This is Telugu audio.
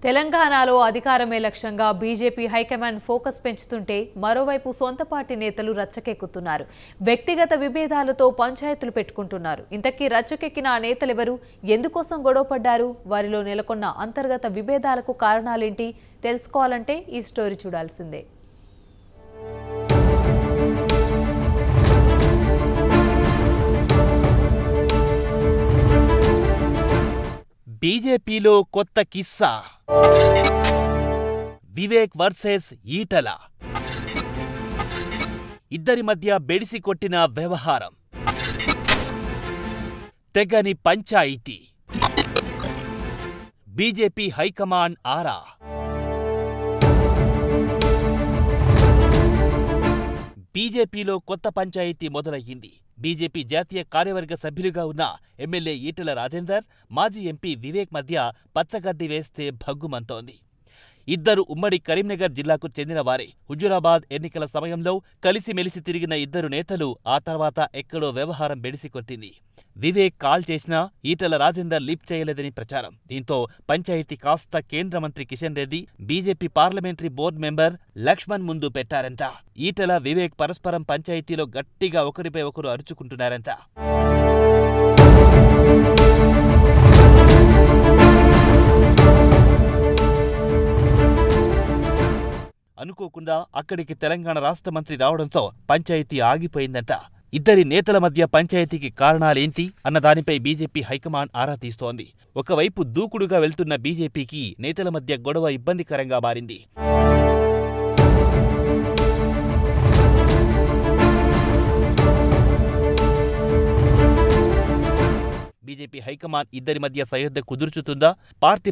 తెలంగాణలో అధికారమే లక్ష్యంగా బీజేపీ హైకమాండ్ ఫోకస్ పెంచుతుంటే మరోవైపు సొంత పార్టీ నేతలు రచ్చకెక్కుతున్నారు. వ్యక్తిగత విభేదాలతో పంచాయతీలు పెట్టుకుంటున్నారు. ఇంతకీ రచ్చకెక్కిన ఆ నేతలెవరు? ఎందుకోసం గొడవపడ్డారు? వారిలో నెలకొన్న అంతర్గత విభేదాలకు కారణాలేంటి? తెలుసుకోవాలంటే ఈ స్టోరీ చూడాల్సిందే. బీజేపీలో కొత్త కిస్సా. వివేక్ వర్సెస్ ఈటల. ఇద్దరి మధ్య బెడిసి కొట్టిన వ్యవహారం. తెగని పంచాయితీ. బీజేపీ హైకమాండ్ ఆరా. బీజేపీలో కొత్త పంచాయతీ మొదలయ్యింది. బీజేపీ జాతీయ కార్యవర్గ సభ్యులుగా ఉన్న ఎమ్మెల్యే ఈటెల రాజేందర్, మాజీ ఎంపీ వివేక్ మధ్య పచ్చగడ్డి వేస్తే భగ్గుమంటోంది. ఇద్దరు ఉమ్మడి కరీంనగర్ జిల్లాకు చెందినవారే. హుజూరాబాద్ ఎన్నికల సమయంలో కలిసిమెలిసి తిరిగిన ఇద్దరు నేతలు ఆ తర్వాత ఎక్కడో వ్యవహారం బెడిసికొట్టింది. వివేక్ కాల్ చేసినా ఈటెల రాజేందర్ లిఫ్ట్ చేయలేదని ప్రచారం. దీంతో పంచాయతీ కాస్త కేంద్ర మంత్రి Kishan Reddy, BJP parliamentary board member Laxman ముందు పెట్టారంట. ఈటెల, వివేక్ పరస్పరం పంచాయతీలో గట్టిగా ఒకరిపై ఒకరు అరుచుకుంటున్నారంట. అనుకోకుండా అక్కడికి తెలంగాణ రాష్ట్ర మంత్రి రావడంతో పంచాయతీ ఆగిపోయిందంట. ఇద్దరి నేతల మధ్య పంచాయతీకి కారణాలేంటి అన్న దానిపై బీజేపీ హైకమాండ్ ఆరా తీస్తోంది. ఒకవైపు దూకుడుగా వెళ్తున్న బీజేపీకి నేతల మధ్య గొడవ ఇబ్బందికరంగా మారింది. బీజేపీ హైకమాండ్ ఇద్దరి మధ్య సయోధ్య కుదుర్చుతుందా? పార్టీ